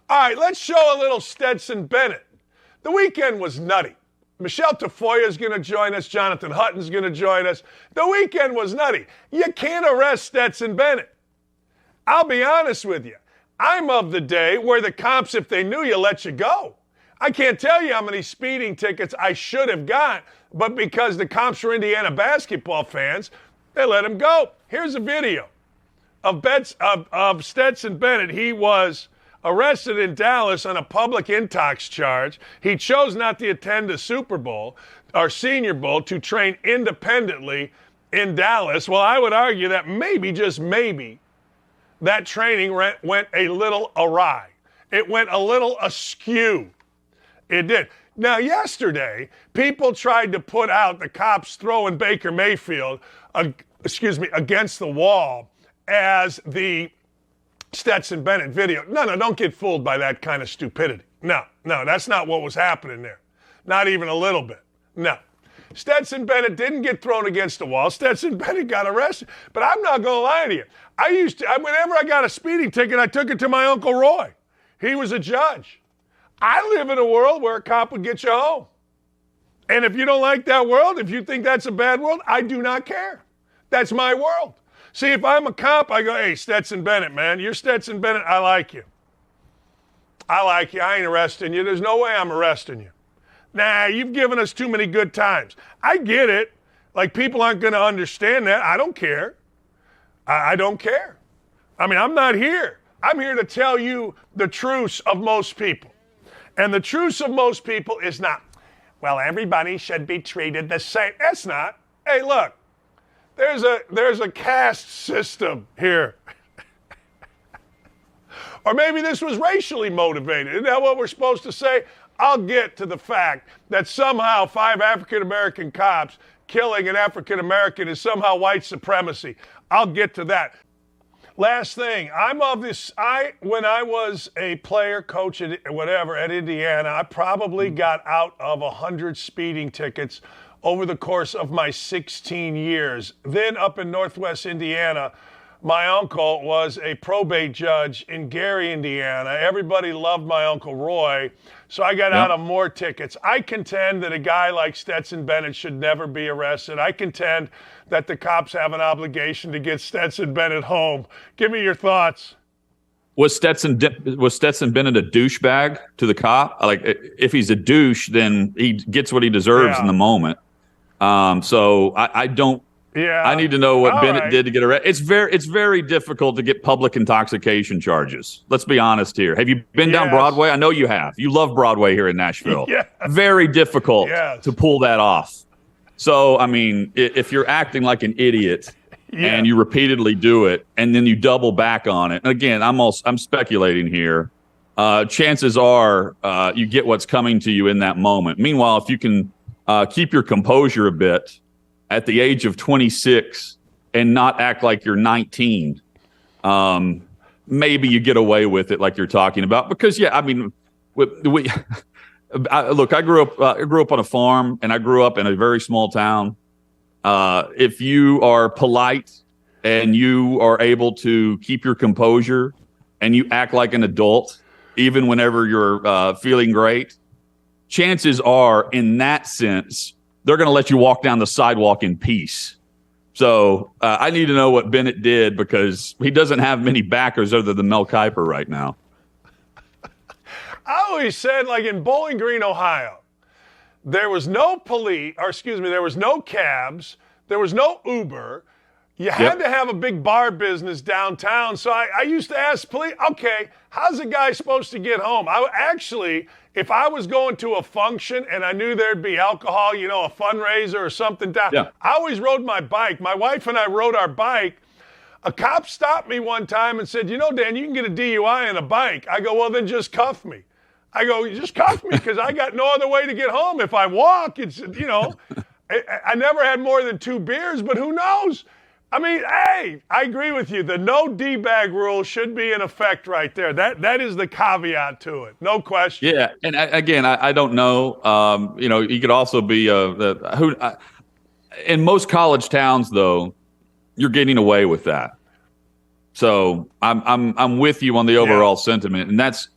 All right, let's show a little Stetson Bennett. The weekend was nutty. Michelle Tafoya is going to join us. Jonathan Hutton's going to join us. The weekend was nutty. You can't arrest Stetson Bennett. I'll be honest with you. I'm of the day where the cops, if they knew you, let you go. I can't tell you how many speeding tickets I should have got, but because the cops were Indiana basketball fans, they let him go. Here's a video of Stetson Bennett. He was arrested in Dallas on a public intox charge. He chose not to attend the Super Bowl or Senior Bowl to train independently in Dallas. Well, I would argue that maybe, just maybe, that training went a little awry. It went a little askew. It did. Now, yesterday, people tried to put out the cops throwing Baker Mayfield, against the wall as the Stetson Bennett video. No, don't get fooled by that kind of stupidity. No, that's not what was happening there. Not even a little bit. No. Stetson Bennett didn't get thrown against the wall. Stetson Bennett got arrested. But I'm not going to lie to you. Whenever I got a speeding ticket, I took it to my Uncle Roy. He was a judge. I live in a world where a cop would get you home. And if you don't like that world, if you think that's a bad world, I do not care. That's my world. See, if I'm a cop, I go, hey, Stetson Bennett, man, you're Stetson Bennett. I like you. I ain't arresting you. There's no way I'm arresting you. Nah, you've given us too many good times. I get it. Like, people aren't going to understand that. I don't care. I don't care. I mean, I'm not here. I'm here to tell you the truth of most people. And the truth of most people is not, well, everybody should be treated the same. It's not. Hey, look, there's a caste system here. Or maybe this was racially motivated. Isn't that what we're supposed to say? I'll get to the fact that somehow 5 African-American cops killing an African-American is somehow white supremacy. I'll get to that. Last thing, when I was a player, coach, at Indiana, I probably got out of 100 speeding tickets over the course of my 16 years. Then up in Northwest Indiana, my uncle was a probate judge in Gary, Indiana. Everybody loved my Uncle Roy, so I got out of more tickets. I contend that a guy like Stetson Bennett should never be arrested. I contend that the cops have an obligation to get Stetson Bennett home. Give me your thoughts. Was Stetson Bennett a douchebag to the cop? Like, if he's a douche, then he gets what he deserves in the moment. So I don't. Yeah, I need to know what Bennett did to get arrested. It's very difficult to get public intoxication charges. Let's be honest here. Have you been down Broadway? I know you have. You love Broadway here in Nashville. Yes. Very difficult to pull that off. So, I mean, if you're acting like an idiot and you repeatedly do it and then you double back on it, and again, I'm speculating here, chances are you get what's coming to you in that moment. Meanwhile, if you can keep your composure a bit at the age of 26 and not act like you're 19, maybe you get away with it like you're talking about. Because, I mean, look, I grew up on a farm, and I grew up in a very small town. If you are polite and you are able to keep your composure and you act like an adult, even whenever you're feeling great, chances are, in that sense, they're going to let you walk down the sidewalk in peace. So I need to know what Bennett did, because he doesn't have many backers other than Mel Kiper right now. I always said, like, in Bowling Green, Ohio, there was no there was no cabs, there was no Uber. You had to have a big bar business downtown. So I used to ask police, okay, how's a guy supposed to get home? If I was going to a function and I knew there'd be alcohol, a fundraiser or something down, I always rode my bike. My wife and I rode our bike. A cop stopped me one time and said, Dan, you can get a DUI on a bike. I go, well, then just cuff me. I go, just cuff me, because I got no other way to get home. If I walk, it's, I never had more than 2 beers, but who knows? I mean, hey, I agree with you. The no D-bag rule should be in effect right there. That is the caveat to it. No question. Yeah, and again, I don't know. You could also be in most college towns, though, you're getting away with that. So I'm with you on the overall sentiment, and that's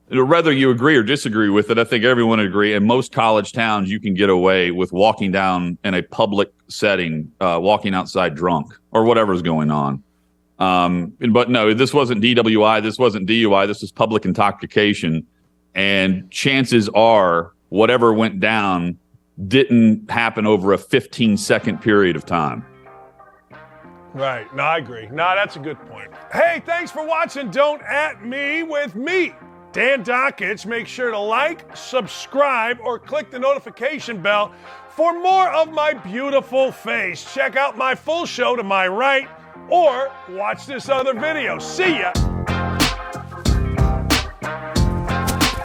whether you agree or disagree with it, I think everyone would agree. In most college towns, you can get away with walking down in a public setting, walking outside drunk or whatever's going on. But no, this wasn't DWI. This wasn't DUI. This was public intoxication. And chances are whatever went down didn't happen over a 15-second period of time. Right. No, I agree. No, that's a good point. Hey, thanks for watching Don't At Me with me, Dan Dakich. Make sure to like, subscribe, or click the notification bell for more of my beautiful face. Check out my full show to my right, or watch this other video. See ya.